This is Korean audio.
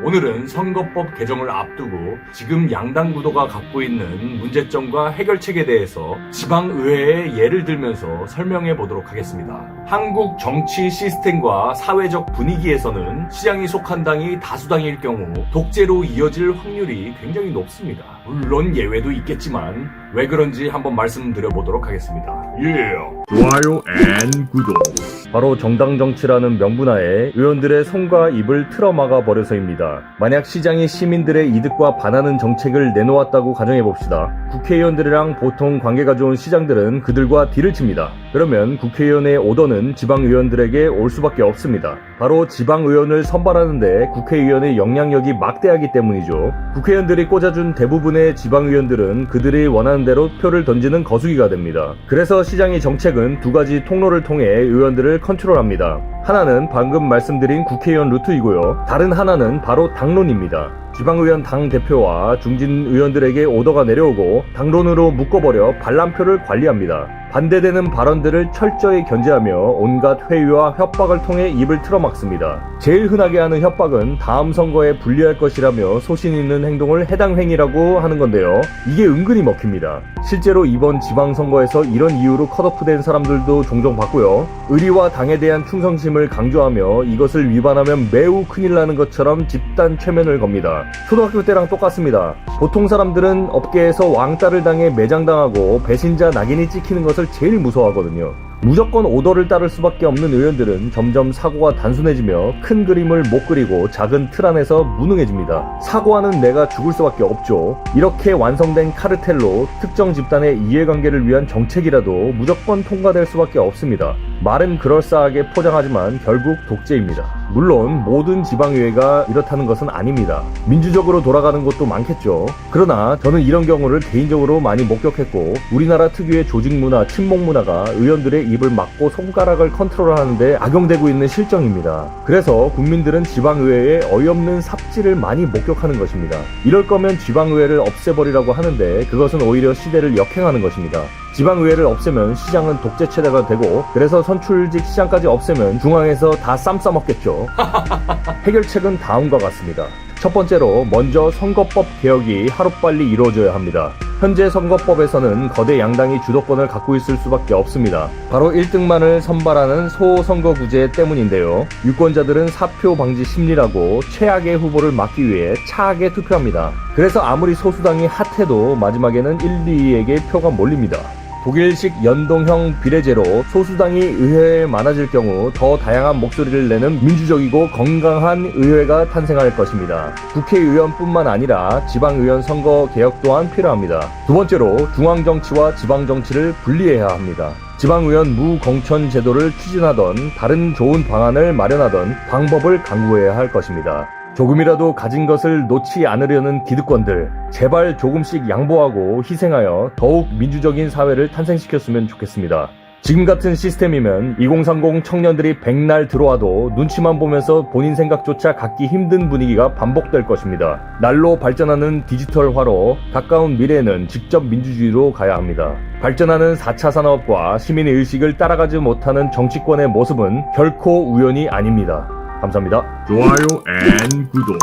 오늘은 선거법 개정을 앞두고 지금 양당 구도가 갖고 있는 문제점과 해결책에 대해서 지방의회의 예를 들면서 설명해 보도록 하겠습니다. 한국 정치 시스템과 사회적 분위기에서는 시장이 속한 당이 다수당일 경우 독재로 이어질 확률이 굉장히 높습니다. 물론 예외도 있겠지만 왜 그런지 한번 말씀드려 보도록 하겠습니다. 좋아요 앤 구독. 바로 정당 정치라는 명분하에 의원들의 손과 입을 틀어막아 버려서입니다. 만약 시장이 시민들의 이득과 반하는 정책을 내놓았다고 가정해봅시다. 국회의원들이랑 보통 관계가 좋은 시장들은 그들과 딜을 칩니다. 그러면 국회의원의 오더는 지방의원들에게 올 수밖에 없습니다. 바로 지방의원을 선발하는데 국회의원의 영향력이 막대하기 때문이죠. 국회의원들이 꽂아준 대부분의 지방의원들은 그들이 원하는 대로 표를 던지는 거수기가 됩니다. 그래서 시장의 정책은 두 가지 통로를 통해 의원들을 컨트롤합니다. 하나는 방금 말씀드린 국회의원 루트이고요. 다른 하나는 바로 당론입니다. 지방의원 당대표와 중진 의원들에게 오더가 내려오고 당론으로 묶어버려 반란표를 관리합니다. 반대되는 발언들을 철저히 견제하며 온갖 회유와 협박을 통해 입을 틀어막습니다. 제일 흔하게 하는 협박은 다음 선거에 불리할 것이라며 소신 있는 행동을 해당 행위라고 하는 건데요. 이게 은근히 먹힙니다. 실제로 이번 지방선거에서 이런 이유로 컷오프된 사람들도 종종 봤고요. 의리와 당에 대한 충성심을 강조하며 이것을 위반하면 매우 큰일 나는 것처럼 집단 최면을 겁니다. 초등학교 때랑 똑같습니다. 보통 사람들은 업계에서 왕따를 당해 매장당하고 배신자 낙인이 찍히는 것을 제일 무서워하거든요. 무조건 오더를 따를 수밖에 없는 의원들은 점점 사고가 단순해지며 큰 그림을 못 그리고 작은 틀 안에서 무능해집니다. 사고하는 내가 죽을 수밖에 없죠. 이렇게 완성된 카르텔로 특정 집단의 이해관계를 위한 정책이라도 무조건 통과될 수밖에 없습니다. 말은 그럴싸하게 포장하지만 결국 독재입니다. 물론 모든 지방의회가 이렇다는 것은 아닙니다. 민주적으로 돌아가는 곳도 많겠죠. 그러나 저는 이런 경우를 개인적으로 많이 목격했고 우리나라 특유의 조직문화, 친목문화가 의원들의 입을 막고 손가락을 컨트롤하는데 악용되고 있는 실정입니다. 그래서 국민들은 지방의회에 어이없는 삽질을 많이 목격하는 것입니다. 이럴 거면 지방의회를 없애버리라고 하는데 그것은 오히려 시대를 역행하는 것입니다. 지방의회를 없애면 시장은 독재 체제가 되고 그래서 선출직 시장까지 없애면 중앙에서 다 쌈 싸먹겠죠. 해결책은 다음과 같습니다. 첫 번째로 먼저 선거법 개혁이 하루빨리 이루어져야 합니다. 현재 선거법에서는 거대 양당이 주도권을 갖고 있을 수밖에 없습니다. 바로 1등만을 선발하는 소선거구제 때문인데요. 유권자들은 사표 방지 심리라고 최악의 후보를 막기 위해 차악에 투표합니다. 그래서 아무리 소수당이 핫해도 마지막에는 1, 2위에게 표가 몰립니다. 독일식 연동형 비례제로 소수당이 의회에 많아질 경우 더 다양한 목소리를 내는 민주적이고 건강한 의회가 탄생할 것입니다. 국회의원뿐만 아니라 지방의원 선거 개혁 또한 필요합니다. 두 번째로 중앙정치와 지방정치를 분리해야 합니다. 지방의원 무공천 제도를 추진하던 다른 좋은 방안을 마련하던 방법을 강구해야 할 것입니다. 조금이라도 가진 것을 놓지 않으려는 기득권들, 제발 조금씩 양보하고 희생하여 더욱 민주적인 사회를 탄생시켰으면 좋겠습니다. 지금 같은 시스템이면 2030 청년들이 백날 들어와도 눈치만 보면서 본인 생각조차 갖기 힘든 분위기가 반복될 것입니다. 날로 발전하는 디지털화로 가까운 미래에는 직접 민주주의로 가야 합니다. 발전하는 4차 산업과 시민의 의식을 따라가지 못하는 정치권의 모습은 결코 우연이 아닙니다. 감사합니다. 좋아요 앤 구독.